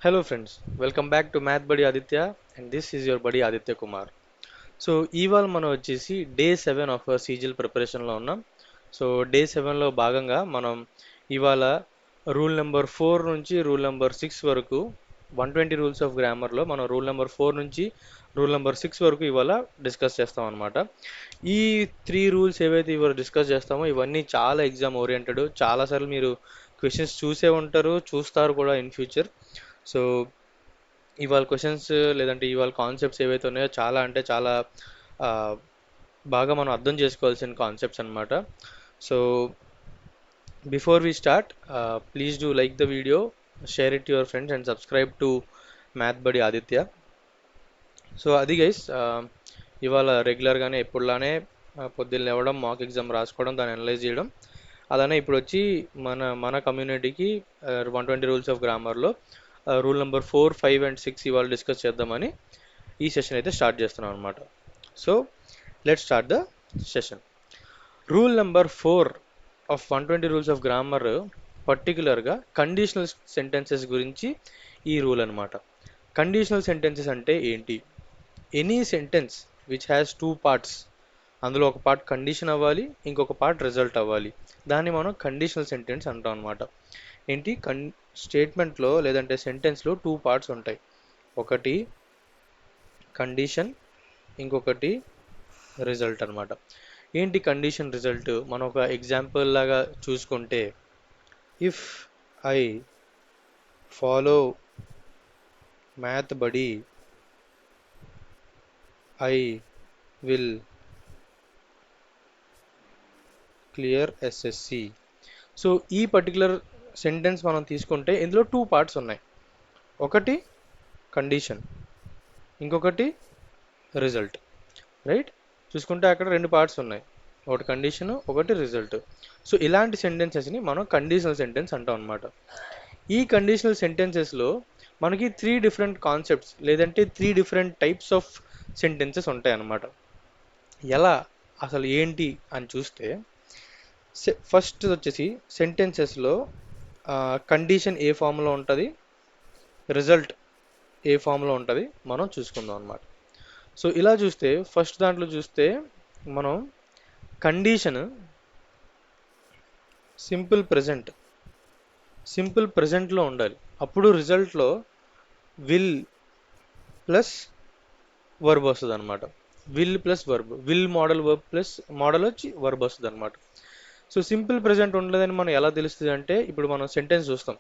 Hello friends, welcome back to Math Buddy Aditya and this is your buddy Aditya Kumar. So ఇవాళ మనం వచ్చేసి day 7 of సీజిల్ ప్రిపరేషన్లో ఉన్నాం. So day 7లో భాగంగా మనం ఇవాళ రూల్ నెంబర్ 4 నుంచి రూల్ నెంబర్ 6 వరకు 120 రూల్స్ ఆఫ్ గ్రామర్లో మనం రూల్ నెంబర్ 4 నుంచి రూల్ నెంబర్ 6 వరకు ఇవాళ డిస్కస్ చేస్తాం అనమాట. ఈ 3 రూల్స్ ఏవైతే ఇవాళ డిస్కస్ చేస్తామో ఇవన్నీ చాలా ఎగ్జామ్ ఓరియంటెడ్. చాలాసార్లు మీరు క్వశ్చన్స్ చూసే ఉంటారు, చూస్తారు కూడా ఇన్ ఫ్యూచర్. సో ఇవాళ క్వశ్చన్స్ లేదంటే ఇవాళ కాన్సెప్ట్స్ ఏవైతే ఉన్నాయో చాలా అంటే చాలా ఆ, బాగా మనం అర్థం చేసుకోవాల్సిన కాన్సెప్ట్స్ అన్నమాట. So before we start, please do like the video, share it your friends and subscribe to math buddy Aditya. So అది గైస్, ఇవాళ రెగ్యులర్గానే ఎప్పుడులానే పొద్దున్న లేవడం, మాక్ ఎగ్జామ్ రాసుకోవడం, దాన్ని అనలైజ్ చేయడం. అలానే ఇప్పుడు వచ్చి మన కమ్యూనిటీకి 120 రూల్స్ ఆఫ్ గ్రామర్లో రూల్ నెంబర్ 4, 5 అండ్ 6 ఇవాళ డిస్కస్ చేద్దామని ఈ సెషన్ అయితే స్టార్ట్ చేస్తున్నాం అనమాట. So let start the session. Rule number 4 of 120 rules of grammar పర్టికులర్గా కండిషనల్ సెంటెన్సెస్ గురించి ఈ రూల్ అనమాట. కండిషనల్ సెంటెన్సెస్ అంటే ఏంటి? Any sentence which has two parts, అందులో ఒక పార్ట్ కండిషన్ అవ్వాలి, ఇంకొక పార్ట్ రిజల్ట్ అవ్వాలి, దాన్ని మనం కండిషనల్ సెంటెన్స్ అంటాం అనమాట. ఏంటి స్టేట్మెంట్లో లేదంటే సెంటెన్స్లో టూ పార్ట్స్ ఉంటాయి. ఒకటి కండిషన్, ఇంకొకటి రిజల్ట్ అనమాట. ఏంటి కండిషన్ రిజల్ట్? మనం ఒక ఎగ్జాంపుల్ లాగా చూసుకుంటే, ఇఫ్ ఐ ఫాలో మ్యాథ్ బడి I will clear SSC. So ఈ పర్టికులర్ సెంటెన్స్ మనం తీసుకుంటే ఇందులో టూ పార్ట్స్ ఉన్నాయి. ఒకటి కండిషన్, ఇంకొకటి రిజల్ట్. రైట్? చూసుకుంటే అక్కడ రెండు పార్ట్స్ ఉన్నాయి, ఒకటి కండిషన్, ఒకటి రిజల్ట్. సో ఇలాంటి సెంటెన్సెస్ని మనం కండిషనల్ సెంటెన్స్ అంటాం అనమాట. ఈ కండిషనల్ సెంటెన్సెస్లో మనకి 3 డిఫరెంట్ కాన్సెప్ట్స్ లేదంటే 3 డిఫరెంట్ టైప్స్ ఆఫ్ సెంటెన్సెస్ ఉంటాయి అన్నమాట. ఎలా, అసలు ఏంటి అని చూస్తే, ఫస్ట్ వచ్చేసి సెంటెన్సెస్లో కండిషన్ ఏ ఫామ్లో ఉంటుంది, రిజల్ట్ ఏ ఫామ్లో ఉంటుంది మనం చూసుకుందాం అనమాట. సో ఇలా చూస్తే ఫస్ట్ దాంట్లో చూస్తే మనం కండిషన్ సింపుల్ ప్రెజెంట్లో ఉండాలి. అప్పుడు రిజల్ట్లో విల్ ప్లస్ వర్బ్ వస్తుంది అనమాట. Will plus verb, will model verb plus model వచ్చి వర్బ్ వస్తుంది అనమాట. సో సింపుల్ ప్రెజెంట్ ఉండదని మనం ఎలా తెలుస్తుంది అంటే, ఇప్పుడు మనం సెంటెన్స్ చూస్తాం.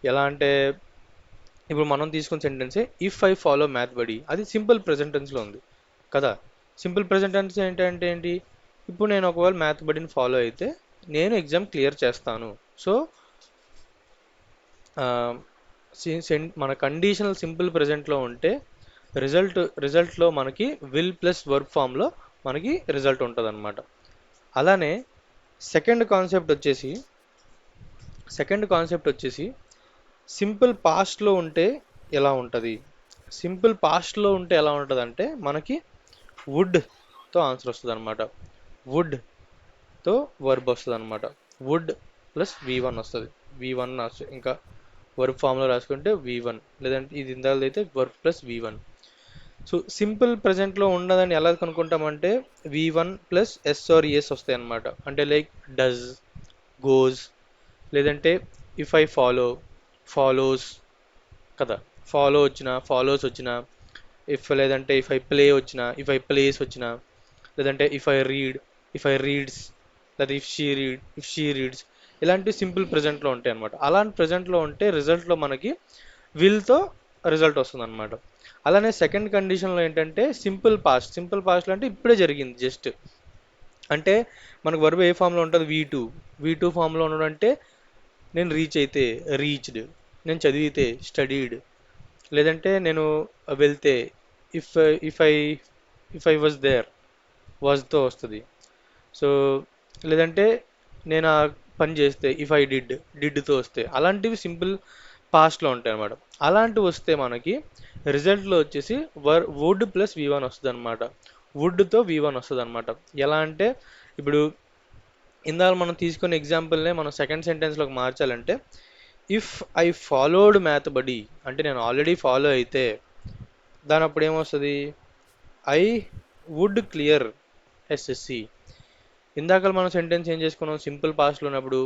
ఎలా అంటే, ఇప్పుడు మనం తీసుకున్న సెంటెన్సే ఇఫ్ ఐ ఫాలో మ్యాథ్ బడి, అది సింపుల్ ప్రెజెంట్ టెన్స్లో ఉంది కదా. సింపుల్ ప్రెజెంట్ టెన్స్ ఏంటంటే ఏంటి? ఇప్పుడు నేను ఒకవేళ మ్యాథ్ బడిని ఫాలో అయితే నేను ఎగ్జామ్ క్లియర్ చేస్తాను. సో మన కండిషనల్ సింపుల్ ప్రెజెంట్లో ఉంటే రిజల్ట్లో మనకి విల్ ప్లస్ వర్బ్ ఫామ్లో మనకి రిజల్ట్ ఉంటుంది అనమాట. అలానే సెకండ్ కాన్సెప్ట్ వచ్చేసి సింపుల్ పాస్ట్లో ఉంటే ఎలా ఉంటుంది? సింపుల్ పాస్ట్లో ఉంటే ఎలా ఉంటుంది అంటే మనకి వుడ్తో ఆన్సర్ వస్తుంది అనమాట. వుడ్తో వర్బ్ వస్తుంది అనమాట. వుడ్ ప్లస్ V1 వస్తుంది. V1 ఇంకా వర్బ్ ఫామ్లో రాసుకుంటే V1, లేదంటే ఇది ఇందాక అయితే verb plus V1. So simple ప్రజెంట్లో ఉండదని ఎలా కనుక్కుంటామంటే V1 plus s or es వస్తాయి అనమాట. అంటే లైక్ డస్, గోస్, లేదంటే ఇఫ్ ఐ ఫాలోస్ కదా. ఫాలోస్ వచ్చిన, లేదంటే ఇఫ్ ఐ ప్లే వచ్చిన, ఇఫ్ ఐ ప్లేస్ వచ్చిన, లేదంటే ఇఫ్ ఐ రీడ్స్, లేదా ఇఫ్ షీ రీడ్స్, ఇలాంటి సింపుల్ ప్రెజెంట్లో ఉంటాయి అనమాట. అలాంటి ప్రెజెంట్లో ఉంటే రిజల్ట్లో మనకి విల్తో రిజల్ట్ వస్తుంది అనమాట. అలానే సెకండ్ కండిషన్లో ఏంటంటే సింపుల్ పాస్ట్లో అంటే ఇప్పుడే జరిగింది జస్ట్. అంటే మనకు వర్బ్ ఏ ఫామ్లో ఉంటుంది? V2 ఫామ్లో ఉండడం. అంటే నేను రీచ్ అయితే రీచ్డ్, నేను చదివితే స్టడీడ్, లేదంటే నేను వెళ్తే if if I if I was there, వాజ్తో వస్తుంది. సో లేదంటే నేను ఆ పని చేస్తే ఇఫ్ ఐ డిడ్తో వస్తే, అలాంటివి సింపుల్ పాస్ట్లో ఉంటాయి అన్నమాట. అలాంటివి వస్తే మనకి రిజల్ట్లో వచ్చేసి వుడ్ ప్లస్ V1 వస్తుంది అనమాట. వుడ్తో V1 వస్తుంది అనమాట. ఎలా అంటే, ఇప్పుడు ఇందాక మనం తీసుకునే ఎగ్జాంపుల్నే మనం సెకండ్ సెంటెన్స్లోకి మార్చాలంటే, if I followed math buddy అంటే నేను ఆల్రెడీ ఫాలో అయితే దాని అప్పుడు ఏమొస్తుంది? I would clear SSC. ఇందాక మనం సెంటెన్స్ ఏం చేసుకున్నాం? సింపుల్ పాస్ట్లో ఉన్నప్పుడు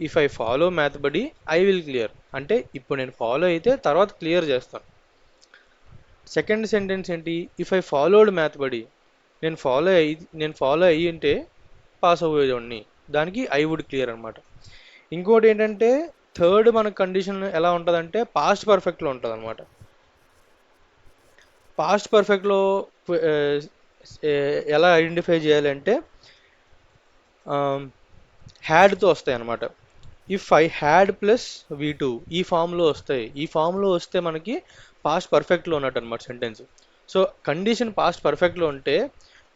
if I follow math buddy I will clear అంటే ఇప్పుడు నేను ఫాలో అయితే తర్వాత క్లియర్ చేస్తాను. సెకండ్ సెంటెన్స్ ఏంటి? If I followed math buddy నేను ఫాలో అయ్యి ఉంటే పాస్ అయ్యేవాడిని, దానికి ఐ వుడ్ క్లియర్ అనమాట. ఇంకోటి ఏంటంటే థర్డ్ మన కండిషన్ ఎలా ఉంటుందంటే పాస్ట్ పర్ఫెక్ట్లో ఉంటుంది అనమాట. పాస్ట్ పర్ఫెక్ట్లో ఎలా ఐడెంటిఫై చేయాలంటే హ్యాడ్తో వస్తాయి అనమాట. If I had plus V2 ఈ ఫామ్లో వస్తాయి. ఈ ఫామ్లో వస్తే మనకి పాస్ట్ పర్ఫెక్ట్లో ఉన్నట్టు అనమాట సెంటెన్స్. సో కండిషన్ పాస్ట్ పర్ఫెక్ట్లో ఉంటే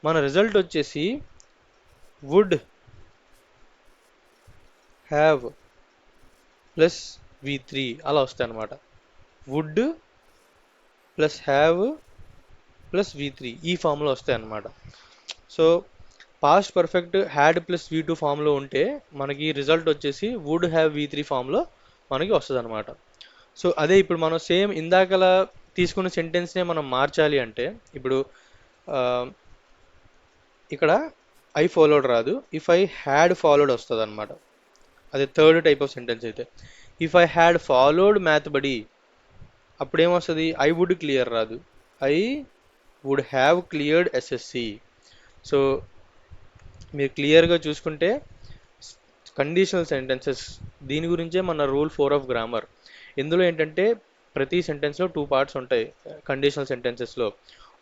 మన రిజల్ట్ వచ్చేసి వుడ్ హ్యావ్ ప్లస్ V3 అలా వస్తాయి అనమాట. Would plus have plus V3 ఈ ఫామ్లో వస్తాయి అన్నమాట. So past perfect had plus V2 ఫామ్లో ఉంటే మనకి రిజల్ట్ వచ్చేసి వుడ్ హ్యావ్ V3 ఫామ్లో మనకి వస్తుంది అనమాట. సో అదే ఇప్పుడు మనం సేమ్ ఇందాకలా తీసుకున్న సెంటెన్స్నే మనం మార్చాలి అంటే ఇప్పుడు ఇక్కడ ఐ ఫాలోడ్ రాదు, ఇఫ్ ఐ హ్యాడ్ ఫాలోడ్ వస్తుంది అనమాట. అదే థర్డ్ టైప్ ఆఫ్ సెంటెన్స్ అయితే. If I had followed math buddy అప్పుడు ఏమొస్తుంది? ఐ వుడ్ క్లియర్ రాదు, I would have cleared SSC. So మీరు క్లియర్గా చూసుకుంటే కండిషనల్ సెంటెన్సెస్ దీని గురించే మన రూల్ 4 ఆఫ్ గ్రామర్. ఇందులో ఏంటంటే ప్రతి సెంటెన్స్లో 2 పార్ట్స్ ఉంటాయి కండిషనల్ సెంటెన్సెస్లో.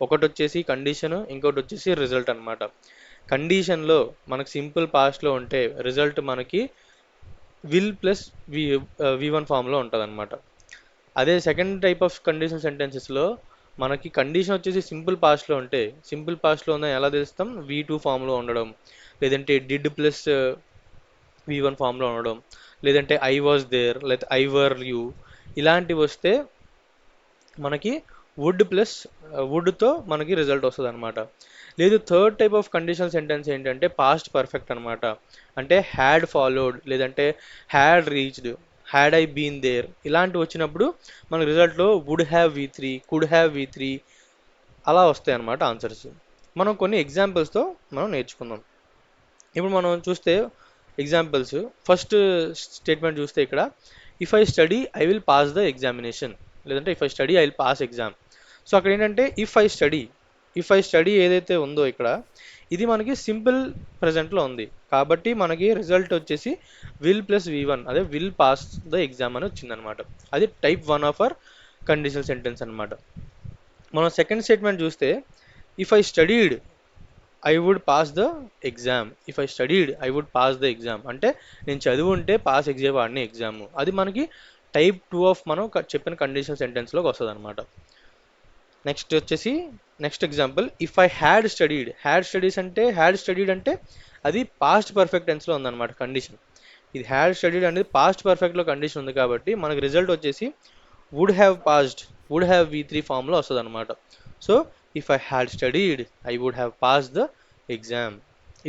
ఒకటి వచ్చేసి కండిషన్, ఇంకోటి వచ్చేసి రిజల్ట్ అనమాట. కండిషన్లో మనకు సింపుల్ పాస్ట్లో ఉంటే రిజల్ట్ మనకి విల్ ప్లస్ V1 ఫామ్లో ఉంటుంది అనమాట. అదే సెకండ్ టైప్ ఆఫ్ కండిషనల్ సెంటెన్సెస్లో మనకి కండిషన్ వచ్చేసి సింపుల్ పాస్ట్లో ఉంటే సింపుల్ పాస్ట్లో ఉందని ఎలా తెలుస్తాం? V2 ఫామ్లో ఉండడం, లేదంటే డిడ్ ప్లస్ V1 ఫామ్లో ఉండడం, లేదంటే ఐ వాజ్ దేర్, లేకపోతే ఐ వర్ యూ, ఇలాంటివి వస్తే మనకి వుడ్ ప్లస్ వుడ్తో మనకి రిజల్ట్ వస్తుంది అనమాట. లేదు third type of conditional sentence ఏంటంటే పాస్ట్ పర్ఫెక్ట్ అనమాట. అంటే హ్యాడ్ ఫాలోడ్, లేదంటే had reached, had I been there, ఇలాంటివి వచ్చినప్పుడు మన రిజల్ట్లో would have V3, could have V3 అలా వస్తాయి అన్నమాట ఆన్సర్స్. మనం కొన్ని ఎగ్జాంపుల్స్తో మనం నేర్చుకుందాం. ఇప్పుడు మనం చూస్తే ఎగ్జాంపుల్స్ ఫస్ట్ స్టేట్మెంట్ చూస్తే ఇక్కడ if I study I will pass the examination, లేదంటే if I study I will pass exam. So అక్కడ ఏంటంటే ఇఫ్ ఐ స్టడీ ఏదైతే ఉందో ఇక్కడ ఇది మనకి సింపుల్ ప్రజెంట్లో ఉంది కాబట్టి మనకి రిజల్ట్ వచ్చేసి విల్ ప్లస్ V1 అదే విల్ పాస్ ద ఎగ్జామ్ అని వచ్చిందనమాట. అది type 1 of our conditional sentence అనమాట. మనం సెకండ్ స్టేట్మెంట్ చూస్తే if I studied I would pass the exam, if I studied I would pass the exam అంటే నేను చదివి ఉంటే పాస్ ఎగ్జామ్ ఎగ్జామ్. అది మనకి టైప్ 2 ఆఫ్ మనం చెప్పిన కండిషనల్ సెంటెన్స్లోకి వస్తుంది అనమాట. నెక్స్ట్ వచ్చేసి next example if I had studied అంటే అది పాస్ట్ పర్ఫెక్ట్ టెన్స్లో ఉందన్నమాట కండిషన్. ఇది హ్యాడ్ స్టడీడ్ అనేది పాస్ట్ పర్ఫెక్ట్లో కండిషన్ ఉంది కాబట్టి మనకి రిజల్ట్ వచ్చేసి వుడ్ హ్యావ్ V3 ఫామ్లో వస్తుంది అనమాట. So if I had studied I would have pass the exam.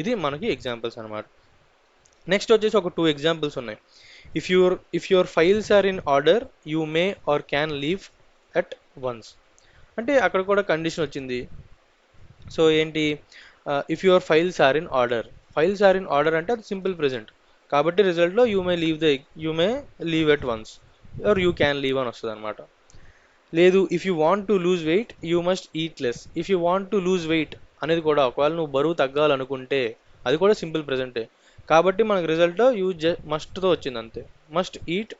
ఇది మనకి ఎగ్జాంపుల్స్ అనమాట. నెక్స్ట్ వచ్చేసి ఒక 2 ఎగ్జాంపుల్స్ ఉన్నాయి. If your files are in order you may or can leave at once అంటే అక్కడ కూడా కండిషన్ వచ్చింది. సో ఏంటి? If your files are in order అంటే అది సింపుల్ ప్రెజెంట్ కాబట్టి రిజల్ట్లో you may leave at once or you can leave అని వస్తుంది అనమాట. లేదు if you want to lose weight you must eat less. If you want to lose weight అనేది కూడా ఒకవేళ నువ్వు బరువు తగ్గాలనుకుంటే అది కూడా సింపుల్ ప్రెజెంటే కాబట్టి మనకు రిజల్ట్లో మస్ట్తో వచ్చింది అంతే. Must eat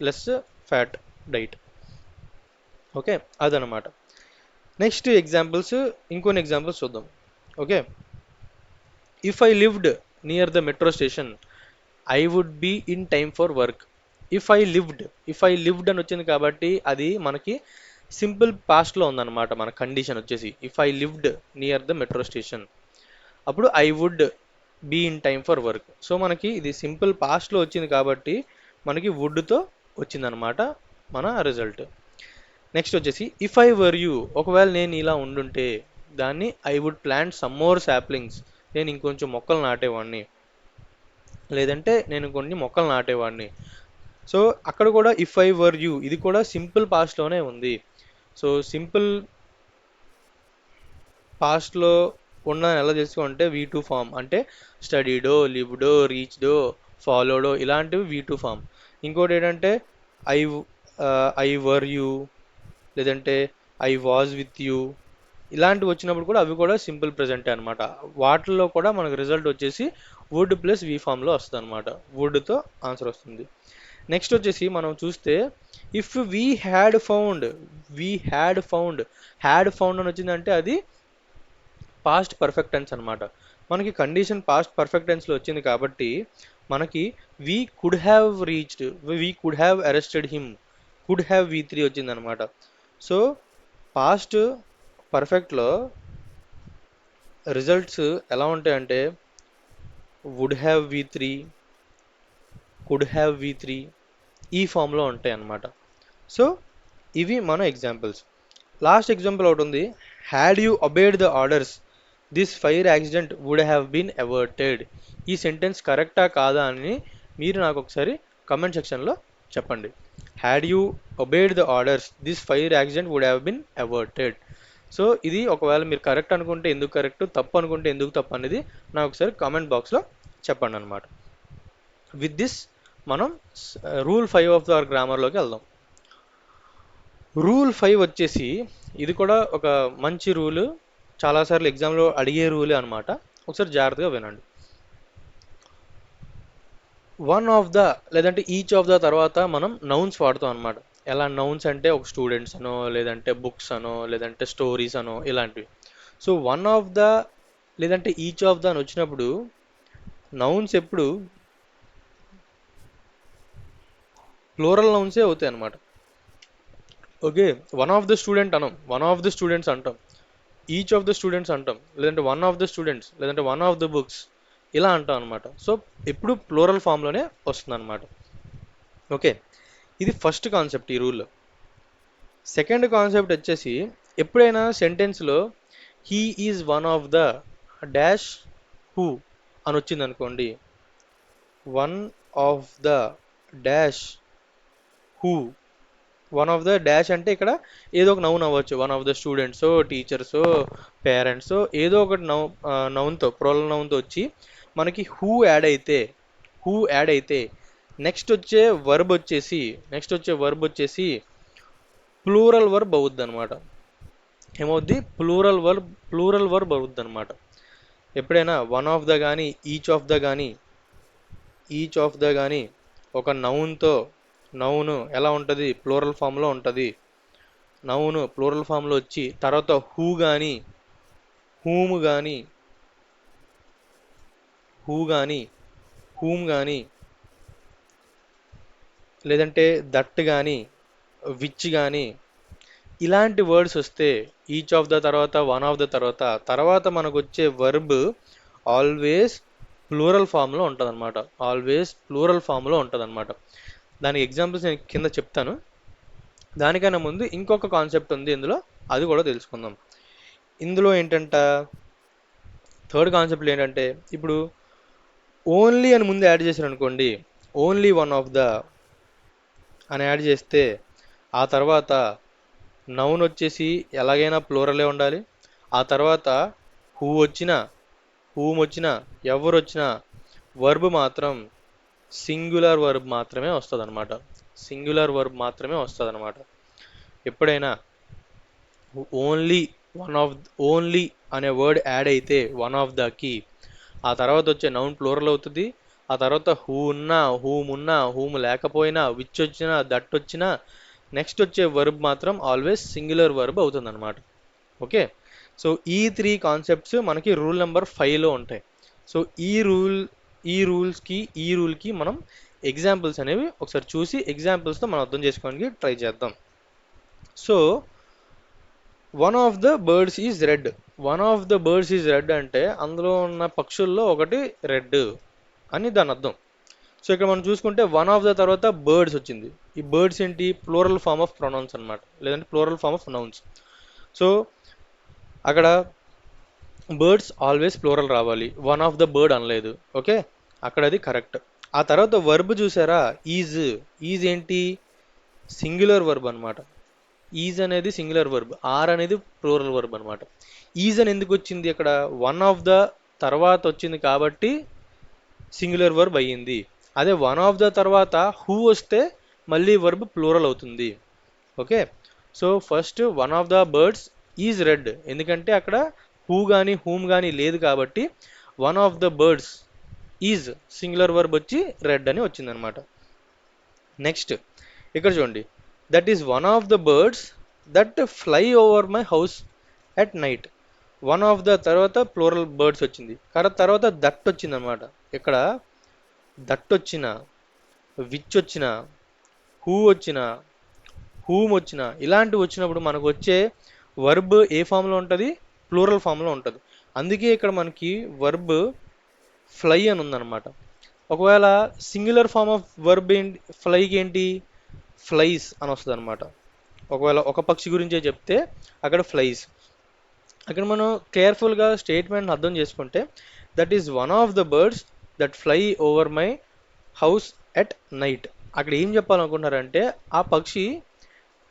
less fat diet. Okay అదనమాట. నెక్స్ట్ ఎగ్జాంపుల్స్ ఇంకొన్ని ఎగ్జాంపుల్స్ చూద్దాం. Okay if I lived near the metro station I would be in time for work. If I lived అని వచ్చింది కాబట్టి అది మనకి సింపుల్ పాస్ట్లో ఉందన్నమాట. మన కండిషన్ వచ్చేసి if I lived near the metro station అప్పుడు I would be in time for work. So మనకి ఇది సింపుల్ పాస్ట్లో వచ్చింది కాబట్టి మనకి వుడ్తో వచ్చిందనమాట మన రిజల్ట్. నెక్స్ట్ వచ్చేసి ఇఫ్ ఐ వర్ యూ ఒకవేళ నేను ఇలా ఉండుంటే దాన్ని I would plant some more saplings నేను ఇంకొంచెం మొక్కలు నాటేవాడిని, లేదంటే నేను కొన్ని మొక్కలు నాటేవాడిని. సో అక్కడ కూడా ఇఫ్ ఐ వర్ యూ ఇది కూడా సింపుల్ పాస్ట్లోనే ఉంది. సో సింపుల్ పాస్ట్లో ఉన్న ఎలా తెలుసుకుంటే వీ టూ ఫామ్ అంటే స్టడీడో, లివ్డో, రీచ్డో, ఫాలోడో ఇలాంటివి వీ టూ ఫామ్. ఇంకోటి ఏంటంటే ఐ ఐ వర్ యూ, లేదంటే ఐ వాజ్ విత్ యూ, ఇలాంటివి వచ్చినప్పుడు కూడా అవి కూడా సింపుల్ ప్రెజెంటే అనమాట. వాటిల్లో కూడా మనకు రిజల్ట్ వచ్చేసి వుడ్ ప్లస్ వి ఫామ్లో వస్తుంది అనమాట. వుడ్తో ఆన్సర్ వస్తుంది. నెక్స్ట్ వచ్చేసి మనం చూస్తే ఇఫ్ హ్యాడ్ ఫౌండ్ అని వచ్చిందంటే అది పాస్ట్ పర్ఫెక్ట్ టెన్స్ అనమాట. మనకి కండిషన్ పాస్ట్ పర్ఫెక్ట్ టెన్స్లో వచ్చింది కాబట్టి మనకి we could have reached, we could have arrested him, could have V3 వచ్చింది అనమాట. సో పాస్ట్ పర్ఫెక్ట్లో రిజల్ట్స్ ఎలా ఉంటాయంటే would have V3, could have V3 ఈ ఫామ్లో ఉంటాయి అన్నమాట. సో ఇవి మన ఎగ్జాంపుల్స్. లాస్ట్ ఎగ్జాంపుల్ ఒకటి ఉంది, had you obeyed the orders this fire accident would have been averted. ఈ సెంటెన్స్ కరెక్టా కాదా అని మీరు నాకు ఒకసారి కమెంట్ సెక్షన్లో చెప్పండి. Had you obeyed the orders this fire accident would have been averted. So ఇది ఒకవేళ మీరు కరెక్ట్ అనుకుంటే ఎందుకు కరెక్ట్, తప్పు అనుకుంటే ఎందుకు తప్పు అనేది నాకు ఒకసారి కామెంట్ బాక్స్లో చెప్పండి అనమాట. విత్ దిస్ మనం రూల్ 5 ఆఫ్ ద గ్రామర్లోకి వెళ్దాం. రూల్ 5 వచ్చేసి ఇది కూడా ఒక మంచి రూల్, చాలాసార్లు ఎగ్జామ్లో అడిగే రూలే అనమాట. ఒకసారి జాగ్రత్తగా వినండి. వన్ ఆఫ్ ద లేదంటే ఈచ్ ఆఫ్ ద తర్వాత మనం నౌన్స్ వాడుతాం అనమాట. ఎలా నౌన్స్ అంటే ఒక స్టూడెంట్స్ అనో, లేదంటే బుక్స్ అనో, లేదంటే స్టోరీస్ అనో ఇలాంటివి. సో వన్ ఆఫ్ ద లేదంటే ఈచ్ ఆఫ్ ద అని వచ్చినప్పుడు నౌన్స్ ఎప్పుడు ప్లూరల్ నౌన్సే అవుతాయి అనమాట. Okay, one of the student అనం, వన్ ఆఫ్ ద స్టూడెంట్స్ అంటాం, ఈచ్ ఆఫ్ ద స్టూడెంట్స్ అంటాం, లేదంటే వన్ ఆఫ్ ద స్టూడెంట్స్, లేదంటే వన్ ఆఫ్ ద బుక్స్ ఇలా అంటాం అనమాట. సో ఎప్పుడు ప్లూరల్ ఫామ్లోనే వస్తుంది అనమాట. ఓకే, ఇది ఫస్ట్ కాన్సెప్ట్ ఈ రూల్లో. సెకండ్ కాన్సెప్ట్ వచ్చేసి ఎప్పుడైనా సెంటెన్స్లో he is one of the dash who అని వచ్చింది అనుకోండి, one of the dash who, one of the dash అంటే ఇక్కడ ఏదో ఒక నౌన్ అవ్వచ్చు, one of the students, teachers, parents, ఏదో ఒకటి నౌన్తో ప్రోనల్ నౌన్తో వచ్చి మనకి హూ యాడ్ అయితే నెక్స్ట్ వచ్చే వర్బ్ వచ్చేసి ప్లూరల్ వర్బ్ అవుద్ది అనమాట. ఏమవుద్ది? ప్లూరల్ వర్బ్ అవుద్ది అనమాట. ఎప్పుడైనా వన్ ఆఫ్ ద కానీ ఈచ్ ఆఫ్ ద కానీ ఒక నౌను ఎలా ఉంటుంది? ప్లూరల్ ఫామ్లో ఉంటుంది. నౌను ప్లూరల్ ఫామ్లో వచ్చి తర్వాత హూ కానీ హూమ్ కానీ హూమ్ కానీ లేదంటే దట్ కానీ విచ్ కానీ ఇలాంటి వర్డ్స్ వస్తే ఈచ్ ఆఫ్ ద తర్వాత వన్ ఆఫ్ ద తర్వాత మనకు వచ్చే వర్బ్ ఆల్వేస్ ప్లూరల్ ఫామ్లో ఉంటుంది అనమాట. దానికి ఎగ్జాంపుల్స్ నేను కింద చెప్తాను. దానికన్నా ముందు ఇంకొక కాన్సెప్ట్ ఉంది ఇందులో, అది కూడా తెలుసుకుందాం. ఇందులో ఏంటంట థర్డ్ కాన్సెప్ట్ ఏంటంటే ఇప్పుడు ఓన్లీ అని ముందు యాడ్ చేశారు అనుకోండి, ఓన్లీ వన్ ఆఫ్ ద అని యాడ్ చేస్తే ఆ తర్వాత నౌన్ వచ్చేసి ఎలాగైనా ప్లూరలే ఉండాలి. ఆ తర్వాత హూమ్ వచ్చినా ఎవరు వచ్చినా వర్బ్ మాత్రం సింగులర్ వర్బ్ మాత్రమే వస్తుంది అనమాట. ఎప్పుడైనా ఓన్లీ అనే వర్డ్ యాడ్ అయితే వన్ ఆఫ్ దకి ఆ తర్వాత వచ్చే నౌన్ ప్లూరల్ అవుతుంది. ఆ తర్వాత హూమ్ లేకపోయినా, విచ్ వచ్చినా, దట్ వచ్చినా నెక్స్ట్ వచ్చే వర్బ్ మాత్రం ఆల్వేస్ సింగులర్ వర్బ్ అవుతుంది అనమాట. ఓకే, సో ఈ 3 కాన్సెప్ట్స్ మనకి రూల్ నెంబర్ 5లో ఉంటాయి. సో ఈ రూల్కి మనం ఎగ్జాంపుల్స్ అనేవి ఒకసారి చూసి ఎగ్జాంపుల్స్తో మనం అర్థం చేసుకోవడానికి ట్రై చేద్దాం. So one of the birds is red అంటే అందులో ఉన్న పక్షుల్లో ఒకటి రెడ్ అని దాని అర్థం. సో ఇక్కడ మనం చూసుకుంటే వన్ ఆఫ్ ద తర్వాత బర్డ్స్ వచ్చింది. ఈ బర్డ్స్ ఏంటి? ప్లూరల్ ఫామ్ ఆఫ్ ప్రొనౌన్స్ అనమాట, లేదంటే plural form of nouns. So అక్కడ బర్డ్స్ ఆల్వేస్ ప్లూరల్ రావాలి, వన్ ఆఫ్ ద బర్డ్ అనలేదు. ఓకే, అక్కడ అది కరెక్ట్. ఆ తర్వాత వర్బ్ చూసారా, ఈజ్. ఈజ్ ఏంటి? సింగులర్ వర్బ్ అనమాట. ఈజ్ అనేది సింగులర్ వర్బ్, ఆర్ అనేది ప్లూరల్ వర్బ్ అనమాట. ఈజ్ అని ఎందుకు వచ్చింది అక్కడ? వన్ ఆఫ్ ద తర్వాత వచ్చింది కాబట్టి సింగులర్ వర్బ్ అయ్యింది. అదే వన్ ఆఫ్ ద తర్వాత హూ వస్తే మళ్ళీ వర్బ్ ప్లూరల్ అవుతుంది. Okay. So first one of the birds is red, ఎందుకంటే అక్కడ హూ కానీ హూమ్ కానీ లేదు కాబట్టి one of the birds is singular verb వచ్చి రెడ్ అని వచ్చిందనమాట. నెక్స్ట్ ఇక్కడ చూడండి, that is one of the birds that fly over my house at night. One of the తర్వాత ప్లూరల్ బర్డ్స్ వచ్చింది, తర్వాత దట్ వచ్చింది అనమాట. ఇక్కడ దట్ వచ్చిన, విచ్ వచ్చిన, హూ వచ్చిన, హూమ్ వచ్చిన, ఇలాంటివి వచ్చినప్పుడు మనకు వచ్చే వర్బ్ ఏ ఫామ్లో ఉంటుంది? ప్లూరల్ ఫామ్లో ఉంటుంది. అందుకే ఇక్కడ మనకి వర్బ్ ఫ్లై అని ఉందన్నమాట. ఒకవేళ సింగులర్ ఫామ్ ఆఫ్ వర్బ్ ఏంటి ఫ్లైకి? ఏంటి? ఫ్లైస్ అని వస్తుంది అనమాట. ఒకవేళ ఒక పక్షి గురించే చెప్తే అక్కడ ఫ్లైస్. అక్కడ మనం కేర్ఫుల్గా స్టేట్మెంట్ అర్థం చేసుకుంటే that is one of the birds that fly over my house at night. అక్కడ ఏం చెప్పాలనుకుంటున్నారంటే ఆ పక్షి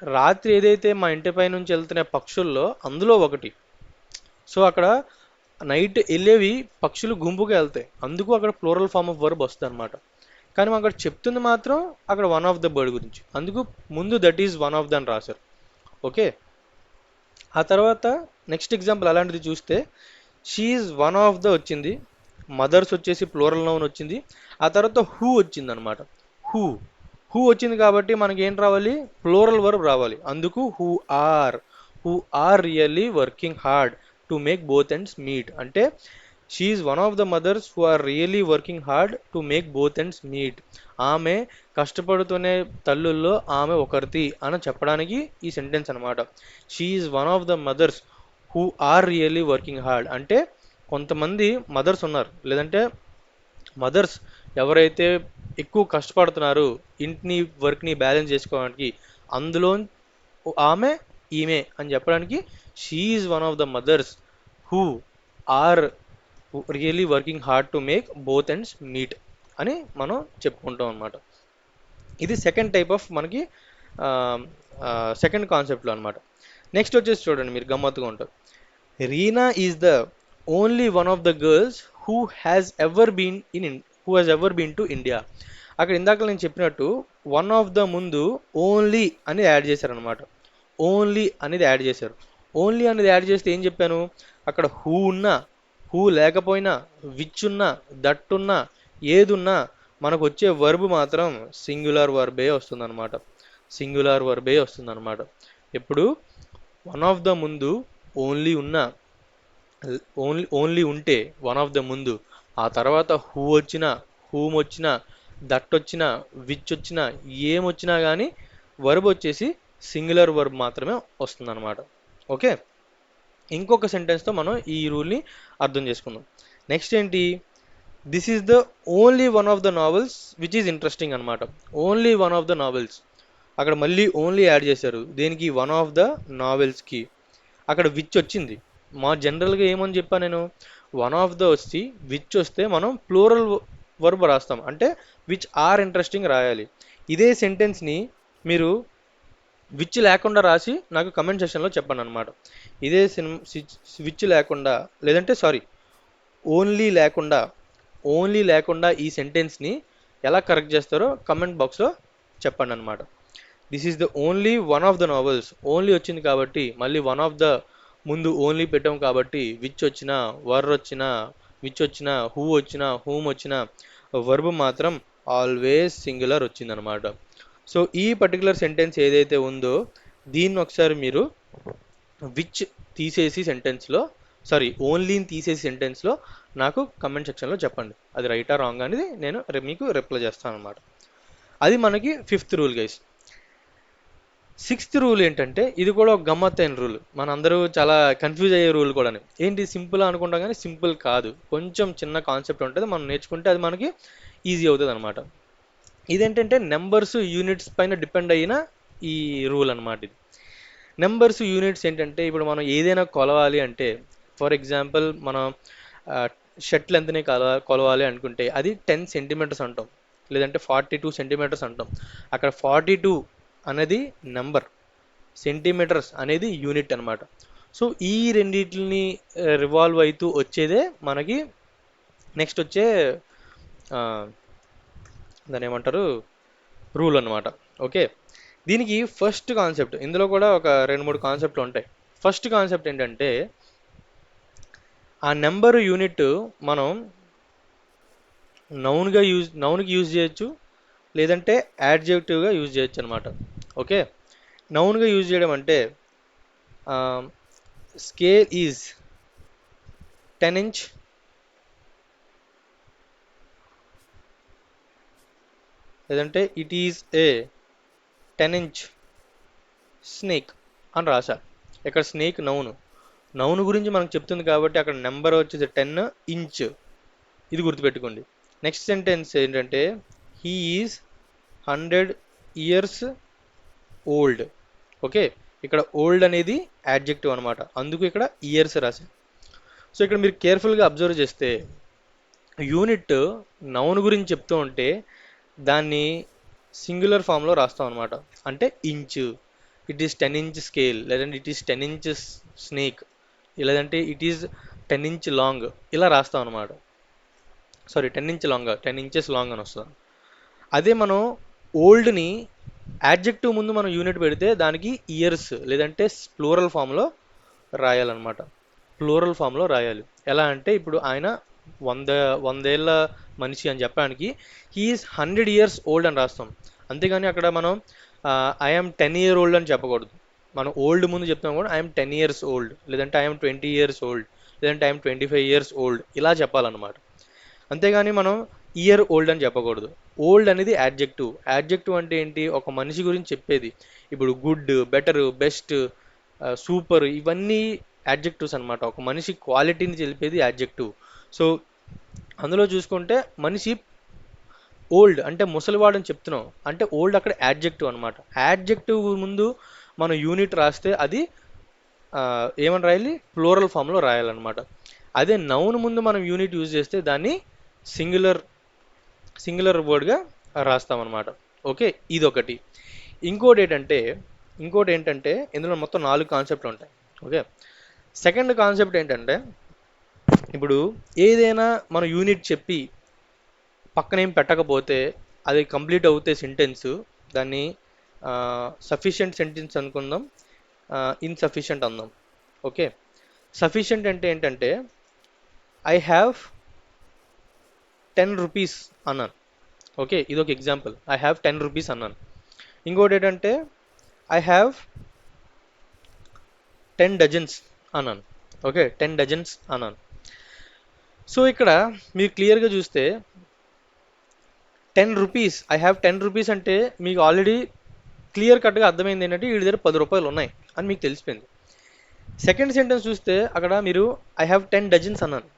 రాత్రి ఏదైతే మా ఇంటిపై నుంచి వెళ్తున్న పక్షుల్లో అందులో ఒకటి. సో అక్కడ నైట్ వెళ్ళేవి పక్షులు గుంపుగా వెళ్తాయి, అందుకు అక్కడ ప్లూరల్ ఫామ్ ఆఫ్ వర్బ్ వస్తుంది అనమాట. కానీ మనం అక్కడ చెప్తుంది మాత్రం అక్కడ వన్ ఆఫ్ ద బర్డ్ గురించి, అందుకు ముందు that is one of the అని రాశారు. ఓకే. ఆ తర్వాత నెక్స్ట్ ఎగ్జాంపుల్ అలాంటిది చూస్తే she is one of the వచ్చింది, మదర్స్ వచ్చేసి ప్లూరల్ నౌన్ వచ్చింది, ఆ తర్వాత హూ వచ్చింది అనమాట. హూ హూ వచ్చింది కాబట్టి మనకి ఏం రావాలి? ప్లూరల్ వర్బ్ రావాలి. అందుకు who are really working hard to make both ends meet. అంటే she is one of the mothers who are really working hard to make both ends meet. ఆమె కష్టపడుతునే తల్లుల్లో ఆమె ఒకరితి అని చెప్పడానికి ఈ సెంటెన్స్ అనమాట. She is one of the mothers who are really working hard అంటే కొంతమంది మదర్స్ ఉన్నారు, లేదంటే మదర్స్ ఎవరైతే ఎక్కువ కష్టపడుతున్నారు ఇంటిని వర్క్ని బ్యాలెన్స్ చేసుకోవడానికి, అందులో ఆమె ఈమె అని చెప్పడానికి she is one of the mothers who are really working hard to make both ends meet అని మనం చెప్పుకుంటాం అనమాట. ఇది సెకండ్ టైప్ ఆఫ్ మనకి సెకండ్ కాన్సెప్ట్లో అనమాట. నెక్స్ట్ వచ్చేసి చూడండి, మీరు గమ్మత్తుగా ఉంటారు. Reena is the only one of the girls who has ever been to India. అక్కడ ఇందాక నేను చెప్పినట్టు వన్ ఆఫ్ ద ముందు ఓన్లీ అనేది యాడ్ చేశారనమాట. ఓన్లీ అనేది యాడ్ చేశారు. ఓన్లీ అనేది యాడ్ చేస్తే ఏం చెప్పాను? అక్కడ హూ ఉన్నా, హూ లేకపోయినా, విచ్ ఉన్నా, దట్ ఉన్నా, ఏదున్నా మనకు వచ్చే వర్బ్ మాత్రం సింగులర్ వర్బే వస్తుందన్నమాట. సింగులర్ వర్బే వస్తుందన్నమాట. ఎప్పుడు వన్ ఆఫ్ ద ముందు ఓన్లీ ఉన్నా, ఓన్లీ ఉంటే వన్ ఆఫ్ ద ముందు, ఆ తర్వాత హూ వచ్చినా, హూమ్ వచ్చినా, దట్ వచ్చినా, విచ్ వచ్చినా, ఏమొచ్చినా కానీ వర్బ్ వచ్చేసి సింగులర్ వర్బ్ మాత్రమే వస్తుందన్నమాట. ఓకే. ఇంకొక సెంటెన్స్తో మనం ఈ రూల్ని అర్థం చేసుకుందాం. నెక్స్ట్ ఏంటి? This is the only one of the novels which is interesting అనమాట. Only one of the novels, అక్కడ మళ్ళీ ఓన్లీ యాడ్ చేశారు. దేనికి? వన్ ఆఫ్ ద నావెల్స్కి. అక్కడ విచ్ వచ్చింది. మా జనరల్గా ఏమని చెప్పాను నేను? వన్ ఆఫ్ ద వచ్చి విచ్ వస్తే మనం ప్లూరల్ వర్బ్ రాస్తాం, అంటే విచ్ ఆర్ ఇంట్రెస్టింగ్ రాయాలి. ఇదే సెంటెన్స్ని మీరు విచ్ లేకుండా రాసి నాకు కమెంట్ సెక్షన్లో చెప్పండి అనమాట. ఇదే విచ్ లేకుండా, లేదంటే సారీ ఓన్లీ లేకుండా ఈ సెంటెన్స్ని ఎలా కరెక్ట్ చేస్తారో కమెంట్ బాక్స్లో చెప్పండి అనమాట. This is the only one of the novels. Only వచ్చింది కాబట్టి మళ్ళీ వన్ ఆఫ్ ద ముందు ఓన్లీ పెట్టాం కాబట్టి విచ్ వచ్చినా, వర్ వచ్చినా, విచ్ వచ్చినా, హూ వచ్చినా, హూమ్ వచ్చినా వర్బ్ మాత్రం ఆల్వేస్ సింగులర్ వచ్చిందనమాట. సో ఈ పర్టికులర్ సెంటెన్స్ ఏదైతే ఉందో దీన్ని ఒకసారి మీరు విచ్ తీసేసి సెంటెన్స్లో, సారీ ఓన్లీని తీసేసి సెంటెన్స్లో నాకు కమెంట్ సెక్షన్లో చెప్పండి. అది రైటా రాంగ్ అనేది నేను మీకు రిప్లై చేస్తాను అనమాట. అది మనకి fifth rule guys. Sixth rule ఏంటంటే ఇది కూడా ఒక గమ్మత్తైన రూల్, మనందరూ చాలా కన్ఫ్యూజ్ అయ్యే రూల్ కూడా. ఏంటి? సింపుల్ అనుకుంటాం కానీ సింపుల్ కాదు, కొంచెం చిన్న కాన్సెప్ట్ ఉంటుంది, మనం నేర్చుకుంటే అది మనకి ఈజీ అవుతుంది అనమాట. ఇదేంటంటే నెంబర్స్ యూనిట్స్ పైన డిపెండ్ అయిన ఈ రూల్ అనమాట. ఇది నెంబర్స్ యూనిట్స్ ఏంటంటే ఇప్పుడు మనం ఏదైనా కొలవాలి అంటే, ఫర్ ఎగ్జాంపుల్ మనం షర్ట్ లెంత్ని కొలవాలి అనుకుంటే అది 10 సెంటీమీటర్స్ అంటాం. లేదంటే 42 సెంటీమీటర్స్ అంటాం. అక్కడ 42 అనేది నెంబర్, సెంటీమీటర్స్ అనేది యూనిట్ అనమాట. సో ఈ రెండింటిని రివాల్వ్ అవుతూ వచ్చేదే మనకి నెక్స్ట్ వచ్చే ఆ, దాని ఏమంటారు రూల్ అనమాట. ఓకే, దీనికి ఫస్ట్ కాన్సెప్ట్, ఇందులో కూడా ఒక 2-3 కాన్సెప్ట్లు ఉంటాయి. ఫస్ట్ కాన్సెప్ట్ ఏంటంటే ఆ నెంబర్ యూనిట్ మనం నౌన్కి యూజ్ చేయొచ్చు, లేదంటే యాడ్జెక్టివ్గా యూజ్ చేయొచ్చు అనమాట. ఓకే, నౌన్గా యూజ్ చేయడం అంటే స్కేల్ ఈజ్ 10 ఇంచ్ లేదంటే it is a 10 inch snake అని రాశా. ఇక్కడ స్నేక్ నౌన్ గురించి మనకు చెప్తుంది కాబట్టి అక్కడ నెంబర్ వచ్చేసి 10 ఇంచ్, ఇది గుర్తుపెట్టుకోండి. నెక్స్ట్ సెంటెన్స్ ఏంటంటే he is 100 years old. Okay, ఇక్కడ ఓల్డ్ అనేది యాడ్జెక్టివ్ అనమాట, అందుకు ఇక్కడ ఇయర్స్ రాశా. సో ఇక్కడ మీరు కేర్ఫుల్గా అబ్జర్వ్ చేస్తే యూనిట్ నౌన్ గురించి చెప్తూ ఉంటే దాన్ని సింగులర్ ఫామ్లో రాస్తాం అనమాట. అంటే inch, it is 10 inch scale, లేదంటే ఇట్ ఈస్ 10 ఇంచెస్ స్నేక్, లేదంటే ఇట్ ఈస్ 10 ఇంచ్ లాంగ్, ఇలా రాస్తాం అనమాట. Sorry, 10 inch long, 10 inches long అని వస్తుంది. అదే మనం ఓల్డ్ని యాడ్జెక్టివ్ ముందు మనం యూనిట్ పెడితే దానికి ఇయర్స్ లేదంటే ప్లూరల్ ఫామ్లో రాయాలన్నమాట. ప్లూరల్ ఫామ్లో రాయాలి. ఎలా అంటే ఇప్పుడు ఆయన 100 మనిషి అని చెప్పడానికి హీఈస్ 100 ఇయర్స్ ఓల్డ్ అని రాస్తాం. అంతేగాని అక్కడ మనం ఐఎమ్ 10 ఇయర్ ఓల్డ్ అని చెప్పకూడదు. మనం ఓల్డ్ ముందు చెప్తాం కూడా ఐఎమ్ 10 ఇయర్స్ ఓల్డ్, లేదంటే ఐఎమ్ 20 ఇయర్స్ ఓల్డ్, లేదంటే ఐఎమ్ 25 ఇయర్స్ ఓల్డ్, ఇలా చెప్పాలన్నమాట. అంతేగాని మనం ఇయర్ ఓల్డ్ అని చెప్పకూడదు. ఓల్డ్ అనేది యాడ్జెక్టివ్. యాడ్జెక్టివ్ అంటే ఏంటి, ఒక మనిషి గురించి చెప్పేది. ఇప్పుడు గుడ్, బెటర్, బెస్ట్, సూపర్, ఇవన్నీ యాడ్జెక్టివ్స్ అనమాట. ఒక మనిషి క్వాలిటీని తెలిపేది యాడ్జెక్టివ్. సో అందులో చూసుకుంటే మనిషి ఓల్డ్ అంటే ముసలివాడని చెప్తున్నాం అంటే ఓల్డ్ అక్కడ యాడ్జెక్టివ్ అనమాట. యాడ్జెక్టివ్ ముందు మనం యూనిట్ రాస్తే అది ఏమని రాయాలి, ప్లూరల్ ఫామ్లో రాయాలన్నమాట. అదే నౌన్ ముందు మనం యూనిట్ యూజ్ చేస్తే దాన్ని సింగులర్ వర్డ్గా రాస్తామన్నమాట. ఓకే, ఇదొకటి. ఇంకోటి ఏంటంటే ఇందులో మొత్తం 4 కాన్సెప్ట్లు ఉంటాయి. ఓకే, సెకండ్ కాన్సెప్ట్ ఏంటంటే ఇప్పుడు ఏదైనా మనం యూనిట్ చెప్పి పక్కనేం పెట్టకపోతే అది కంప్లీట్ అవుతే సెంటెన్స్, దాన్ని సఫిషియెంట్ సెంటెన్స్ అనుకుందాం, ఇన్సఫిషియెంట్ అందాం. ఓకే, సఫిషియెంట్ అంటే ఏంటంటే ఐ హ్యావ్ 10 రూపీస్ అన్నాను. ఓకే, ఇది ఒక ఎగ్జాంపుల్, ఐ హ్యావ్ 10 రూపీస్ అన్నాను. ఇంకోటి ఏంటంటే ఐ హ్యావ్ 10 డజన్స్ అన్నాను. ఓకే, 10 డజన్స్ అన్నాను. సో ఇక్కడ మీరు క్లియర్గా చూస్తే 10 రూపీస్, ఐ హ్యావ్ 10 రూపీస్ అంటే మీకు ఆల్రెడీ క్లియర్ కట్గా అర్థమైంది ఏంటంటే వీడి దగ్గర 10 రూపాయలు ఉన్నాయి అని మీకు తెలిసిపోయింది. సెకండ్ సెంటెన్స్ చూస్తే అక్కడ మీరు ఐ హ్యావ్ 10 డజన్స్ అన్నాను.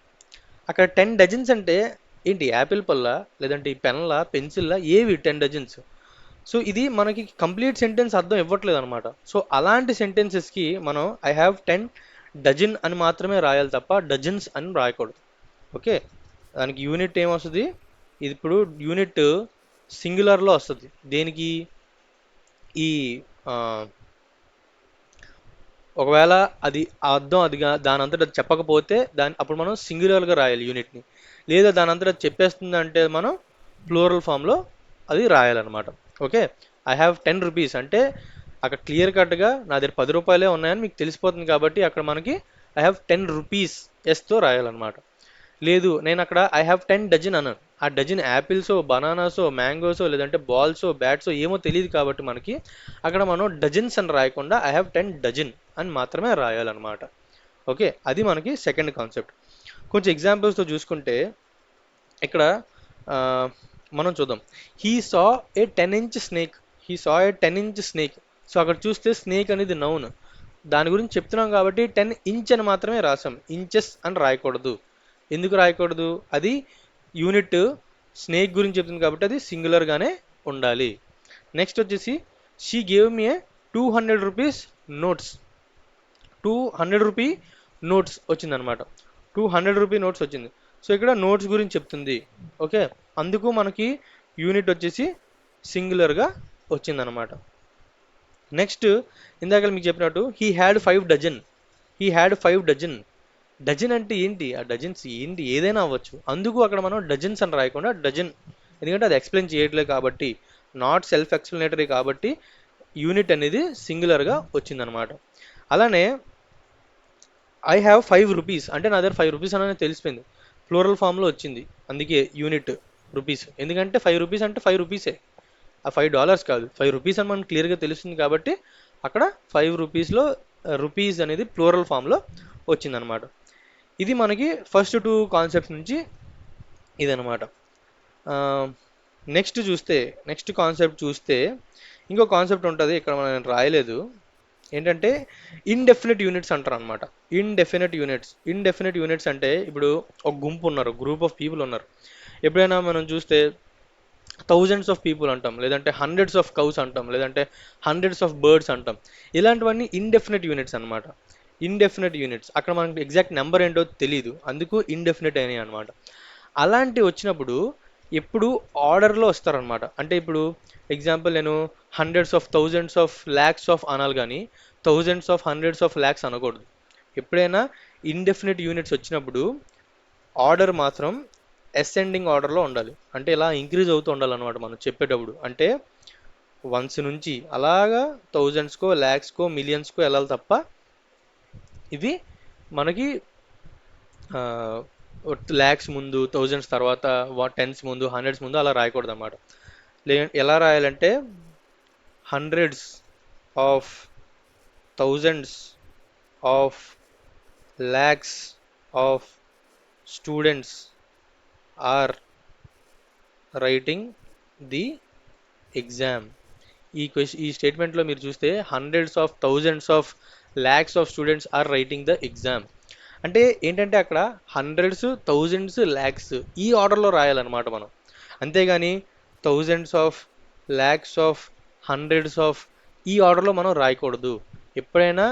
అక్కడ 10 డజన్స్ అంటే ఏంటి, యాపిల్ పళ్ళ, లేదంటే ఈ పెన్లా, పెన్సిల్లా, ఏవి 10 డజన్స్? సో ఇది మనకి కంప్లీట్ సెంటెన్స్ అర్థం ఇవ్వట్లేదు అనమాట. సో అలాంటి సెంటెన్సెస్కి మనం ఐ హ్యావ్ 10 డజన్ అని మాత్రమే రాయాలి తప్ప డజన్స్ అని రాయకూడదు. ఓకే, దానికి యూనిట్ ఏమొస్తుంది, ఇది ఇప్పుడు యూనిట్ సింగులర్లో వస్తుంది. దేనికి, ఈ ఒకవేళ అది ఆ అర్థం అదిగా దాని అంతటా అది చెప్పకపోతే అప్పుడు మనం సింగులర్గా రాయాలి యూనిట్ని. లేదా దాని అంతటా అది చెప్పేస్తుంది అంటే మనం ప్లూరల్ ఫామ్లో అది రాయాలన్నమాట. ఓకే, ఐ హ్యావ్ 10 రూపీస్ అంటే అక్కడ క్లియర్ కట్గా నా దగ్గర 10 రూపాయలే ఉన్నాయని మీకు తెలిసిపోతుంది కాబట్టి అక్కడ మనకి ఐ హ్యావ్ 10 రూపీస్ ఎస్తో రాయాలన్నమాట. లేదు నేను అక్కడ ఐ హ్యావ్ 10 డజన్ అన్నాను, ఆ డజన్ యాపిల్సో, బనానాసో, మ్యాంగోసో, లేదంటే బాల్సో, బ్యాట్సో ఏమో తెలియదు కాబట్టి మనకి అక్కడ మనం డజన్స్ అని రాయకుండా ఐ హ్యావ్ 10 డజన్ అని మాత్రమే రాయాలన్నమాట. ఓకే, అది మనకి సెకండ్ కాన్సెప్ట్. కొంచెం ఎగ్జాంపుల్స్తో చూసుకుంటే ఇక్కడ మనం చూద్దాం. He saw A 10 inch snake, he saw A 10 inch snake. So అక్కడ చూస్తే స్నేక్ అనేది నౌన్, దాని గురించి చెప్తున్నాం కాబట్టి 10 ఇంచ్ అని మాత్రమే రాసాం, ఇంచెస్ అని రాయకూడదు. ఎందుకు రాయకూడదు, అది యూనిట్ స్నేక్ గురించి చెప్తుంది కాబట్టి అది సింగులర్గానే ఉండాలి. నెక్స్ట్ వచ్చేసి she gave me A 200 rupees notes, 200 rupee notes వచ్చిందనమాట. 200 రూపీ నోట్స్ వచ్చింది. సో ఇక్కడ నోట్స్ గురించి చెప్తుంది. ఓకే, అందుకు మనకి యూనిట్ వచ్చేసి సింగులర్గా వచ్చిందనమాట. నెక్స్ట్ ఇందాక మీకు చెప్పినట్టు హీ హ్యాడ్ 5 డజన్. డజన్ అంటే ఏంటి? ఆ డజన్స్ ఏంటి? ఏదైనా అవ్వచ్చు. అందుకు అక్కడ మనం డజన్స్ అని రాయకుండా డజన్, ఎందుకంటే అది ఎక్స్ప్లెయిన్ చేయట్లేదు కాబట్టి, నాట్ సెల్ఫ్ ఎక్స్ప్లెనేటరీ కాబట్టి యూనిట్ అనేది సింగులర్గా వచ్చిందనమాట. అలానే ఐ హ్యావ్ 5 రూపీస్ అంటే నా దగ్గర 5 రూపీస్ అనేది తెలిసిపోయింది, ఫ్లోరల్ ఫామ్లో వచ్చింది. అందుకే యూనిట్ రూపీస్, ఎందుకంటే 5 రూపీస్ అంటే 5 రూపీసే, ఆ $5 కాదు, 5 రూపీస్ అని మనకు క్లియర్గా తెలుస్తుంది కాబట్టి అక్కడ 5 రూపీస్లో రూపీస్ అనేది ప్లూరల్ ఫామ్లో వచ్చిందనమాట. ఇది మనకి ఫస్ట్ 2 కాన్సెప్ట్స్ నుంచి ఇదనమాట. నెక్స్ట్ కాన్సెప్ట్ చూస్తే ఇంకో కాన్సెప్ట్ ఉంటుంది, ఇక్కడ మనం రాయలేదు. ఏంటంటే ఇండెఫినెట్ యూనిట్స్ అంటారు అనమాట. ఇండెఫినెట్ యూనిట్స్ అంటే ఇప్పుడు ఒక గుంపు ఉన్నారు, గ్రూప్ ఆఫ్ పీపుల్ ఉన్నారు. ఎప్పుడైనా మనం చూస్తే థౌజండ్స్ ఆఫ్ పీపుల్ అంటాం, లేదంటే హండ్రెడ్స్ ఆఫ్ కౌస్ అంటాం, లేదంటే హండ్రెడ్స్ ఆఫ్ బర్డ్స్ అంటాం. ఇలాంటివన్నీ ఇండెఫినెట్ యూనిట్స్ అనమాట. ఇండెఫినెట్ యూనిట్స్ అక్కడ మనకి ఎగ్జాక్ట్ నెంబర్ ఏంటో తెలియదు, అందుకు ఇండెఫినెట్ అయినాయి అనమాట. అలాంటి వచ్చినప్పుడు ఎప్పుడు ఆర్డర్లో వస్తారనమాట. అంటే ఇప్పుడు ఎగ్జాంపుల్ నేను hundreds of thousands of lakhs of అనాలి, కానీ thousands of hundreds of lakhs అనకూడదు. ఎప్పుడైనా ఇండెఫినెట్ యూనిట్స్ వచ్చినప్పుడు ఆర్డర్ మాత్రం అసెండింగ్ ఆర్డర్లో ఉండాలి. అంటే ఇలా ఇంక్రీజ్ అవుతూ ఉండాలన్నమాట మనం చెప్పేటప్పుడు. అంటే వన్స్ నుంచి అలాగా థౌజండ్స్కో, ల్యాక్స్కో, మిలియన్స్కో వెళ్ళాలి తప్ప ఇవి మనకి ల్యాక్స్ ముందు, థౌజండ్స్ తర్వాత, టెన్స్ ముందు, హండ్రెడ్స్ ముందు అలా రాయకూడదు అన్నమాట. ఎలా రాయాలంటే hundreds of thousands of lakhs of students are writing the exam. ఈ స్టేట్మెంట్లో మీరు చూస్తే hundreds of thousands of lakhs of students are writing the exam అంటే ఏంటంటే అక్కడ హండ్రెడ్స్, థౌజండ్స్, ల్యాక్స్ ఈ ఆర్డర్లో రాయాలన్నమాట మనం. అంతేగాని thousands of, lakhs of, hundreds of ఈ ఆర్డర్లో మనం రాయకూడదు. ఎప్పుడైనా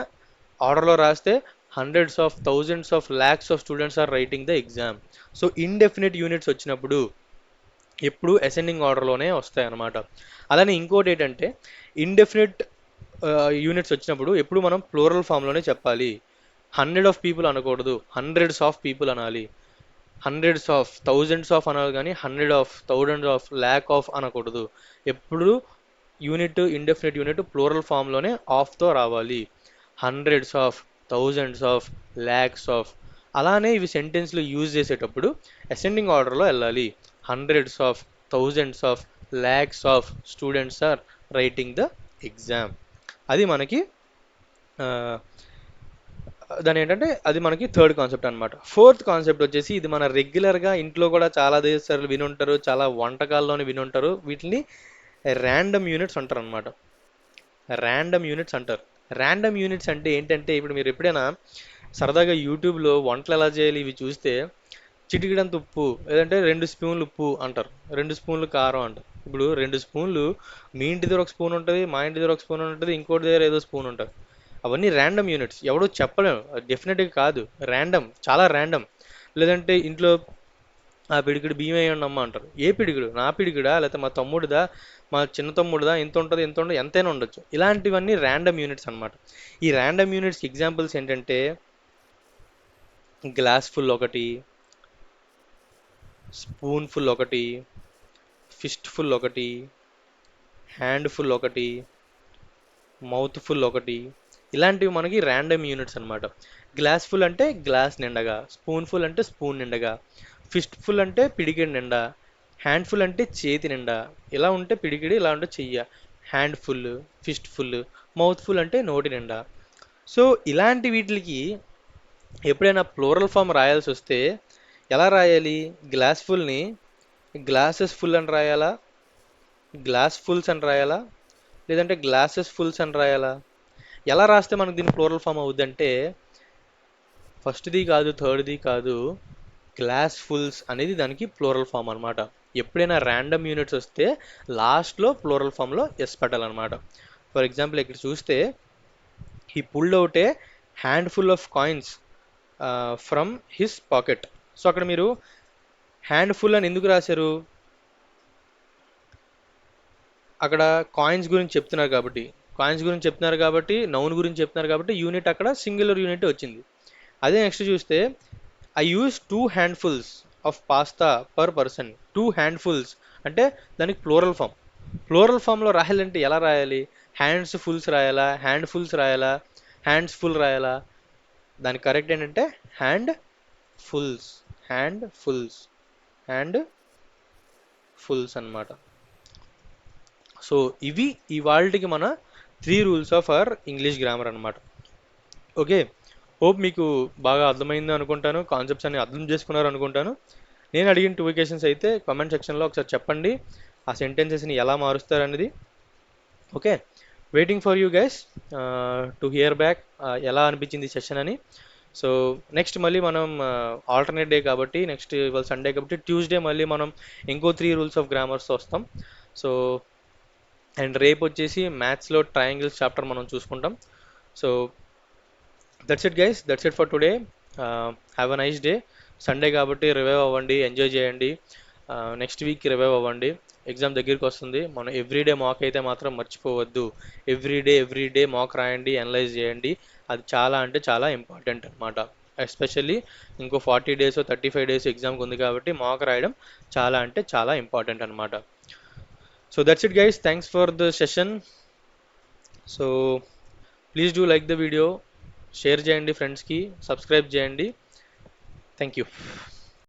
ఆర్డర్లో రాస్తే hundreds of, thousands of, lakhs of students are writing the exam. So indefinite units వచ్చినప్పుడు ఎప్పుడు అసెండింగ్ ఆర్డర్లోనే వస్తాయి అన్నమాట. అలానే ఇంకోటి ఏంటంటే ఇండెఫినిట్ యూనిట్స్ వచ్చినప్పుడు ఎప్పుడు మనం ప్లూరల్ ఫామ్లోనే చెప్పాలి. 100 ఆఫ్ పీపుల్ అనకూడదు, హండ్రెడ్స్ ఆఫ్ పీపుల్ అనాలి. హండ్రెడ్స్ ఆఫ్, థౌజండ్స్ ఆఫ్ అనాలి, కానీ hundred of, thousand of, lakh of అనకూడదు. ఎప్పుడు ఇండెఫినిట్ యూనిట్ ప్లూరల్ ఫామ్లోనే ఆఫ్తో రావాలి. Hundreds of, thousands of, lakhs of. అలానే ఇవి సెంటెన్స్లో యూజ్ చేసేటప్పుడు అసెండింగ్ ఆర్డర్లో వెళ్ళాలి. Hundreds of, thousands of, lakhs of students are writing the exam. అది మనకి దాని ఏంటంటే అది మనకి థర్డ్ కాన్సెప్ట్ అనమాట. ఫోర్త్ కాన్సెప్ట్ వచ్చేసి ఇది మన రెగ్యులర్గా ఇంట్లో కూడా చాలా దేశాలు వినుంటారు, చాలా వంటకాల్లోనే వినుంటారు. వీటిని ర్యాండమ్ యూనిట్స్ అంటారు అనమాట. ర్యాండమ్ యూనిట్స్ అంటారు. ర్యాండమ్ యూనిట్స్ అంటే ఏంటంటే ఇప్పుడు మీరు ఎప్పుడైనా సరదాగా యూట్యూబ్లో వంటలు ఎలా చేయాలి ఇవి చూస్తే చిటికిడంత ఉప్పు, లేదంటే 2 స్పూన్లు ఉప్పు అంటారు, 2 స్పూన్లు కారం అంటారు. ఇప్పుడు 2 స్పూన్లు మీ ఇంటి దగ్గర ఒక స్పూన్ ఉంటుంది, మా ఇంటి దగ్గర ఒక స్పూన్ ఉంటుంది, ఇంకోటి దగ్గర ఏదో స్పూన్ ఉంటుంది. అవన్నీ ర్యాండమ్ యూనిట్స్, ఎవడో చెప్పలేము, డెఫినెట్గా కాదు, ర్యాండమ్, చాలా ర్యాండమ్. లేదంటే ఇంట్లో ఆ పిడికిడు బియ్యం వేయండి అమ్మ అంటారు. ఏ పిడికిడు? నా పిడికిడా, లేకపోతే మా తమ్ముడిదా, మా చిన్న తమ్ముడిదా, ఎంత ఉంటుంది, ఎంత ఉండదు, ఎంతైనా ఉండొచ్చు. ఇలాంటివన్నీ ర్యాండమ్ యూనిట్స్ అనమాట. ఈ ర్యాండమ్ యూనిట్స్ ఎగ్జాంపుల్స్ ఏంటంటే గ్లాస్ ఫుల్ ఒకటి, స్పూన్ ఫుల్ ఒకటి, ఫిస్ట్ ఫుల్ ఒకటి, హ్యాండ్ ఫుల్ ఒకటి, మౌత్ ఫుల్ ఒకటి. ఇలాంటివి మనకి ర్యాండమ్ యూనిట్స్ అనమాట. గ్లాస్ ఫుల్ అంటే గ్లాస్ నిండగా, స్పూన్ ఫుల్ అంటే స్పూన్ నిండగా, ఫిస్ట్ ఫుల్ అంటే పిడికిడి నిండా, హ్యాండ్ ఫుల్ అంటే చేతి నిండా. ఇలా ఉంటే పిడికిడి, ఇలా ఉంటే చెయ్య. Handful, fistful, mouthful అంటే నోటి నిండా. సో ఇలాంటి వీటికి ఎప్పుడైనా ప్లూరల్ ఫామ్ రాయాల్సి వస్తే ఎలా రాయాలి? గ్లాస్ ఫుల్ని గ్లాసెస్ ఫుల్ అని రాయాలా, గ్లాస్ ఫుల్స్ అని రాయాలా, లేదంటే గ్లాసెస్ ఫుల్స్ అని రాయాలా? ఎలా రాస్తే మనకు దీని ప్లూరల్ ఫామ్ అవుద్దంటే ఫస్ట్ది కాదు, థర్డ్ది కాదు, గ్లాస్ ఫుల్స్ అనేది దానికి ప్లూరల్ ఫామ్ అనమాట. ఎప్పుడైనా ర్యాండమ్ యూనిట్స్ వస్తే లాస్ట్లో ప్లూరల్ ఫామ్లో ఎస్ పెట్టాలన్నమాట. ఫర్ ఎగ్జాంపుల్ ఇక్కడ చూస్తే he pulled out A hand full of coins from his pocket. So అక్కడ మీరు హ్యాండ్ ఫుల్ అని ఎందుకు రాశారు? అక్కడ కాయిన్స్ గురించి చెప్తున్నారు కాబట్టి నౌన్ గురించి చెప్తున్నారు కాబట్టి యూనిట్ అక్కడ సింగులర్ యూనిట్ వచ్చింది. అదే నెక్స్ట్ చూస్తే I use 2 handfuls of pasta per person. 2 handfuls అంటే దానికి ప్లోరల్ ఫామ్లో రాయాలంటే ఎలా రాయాలి? హ్యాండ్స్ ఫుల్స్ రాయాలా, హ్యాండ్ ఫుల్స్ రాయాలా, హ్యాండ్స్ ఫుల్ రాయాలా? దానికి కరెక్ట్ ఏంటంటే handfuls, handfuls, handfuls అన్నమాట. సో ఇవి ఇవాళకి మన 3 rules of our English grammar అన్నమాట. ఓకే, హోప్ మీకు బాగా అర్థమైంది అనుకుంటాను, కాన్సెప్ట్స్ అన్ని అర్థం చేసుకున్నారు అనుకుంటాను. నేను అడిగిన 2 equations అయితే కామెంట్ సెక్షన్లో ఒకసారి చెప్పండి, ఆ సెంటెన్సెస్ని ఎలా మారుస్తారు అనేది. Okay, waiting for you guys to hear back ఎలా అనిపించింది సెషన్ అని. సో నెక్స్ట్ మళ్ళీ మనం ఆల్టర్నేట్ డే కాబట్టి, నెక్స్ట్ ఇవాళ సండే కాబట్టి ట్యూస్డే మళ్ళీ మనం ఇంకో 3 రూల్స్ ఆఫ్ గ్రామర్స్ వస్తాం. సో అండ్ రేపు వచ్చేసి మ్యాథ్స్లో ట్రయాంగిల్స్ చాప్టర్ మనం చూసుకుంటాం. So that's it guys, that's it for today. Have a nice day. Sunday కాబట్టి రివైవ్ అవ్వండి, ఎంజాయ్ చేయండి. నెక్స్ట్ వీక్ రివైవ్ అవ్వండి, ఎగ్జామ్ దగ్గరికి వస్తుంది. మనం ఎవ్రీడే మాక్ అయితే మాత్రం మర్చిపోవద్దు. ఎవ్రీడే మాక్ రాయండి, అనలైజ్ చేయండి. అది చాలా అంటే చాలా ఇంపార్టెంట్ అనమాట. ఎస్పెషల్లీ ఇంకో 40 days 35 days ఎగ్జామ్కి ఉంది కాబట్టి మాక్ రాయడం చాలా అంటే చాలా ఇంపార్టెంట్ అనమాట. So that's it guys, thanks for the session. So please do like the video, share చేయండి ఫ్రెండ్స్కి, సబ్స్క్రైబ్ చేయండి. Thank you.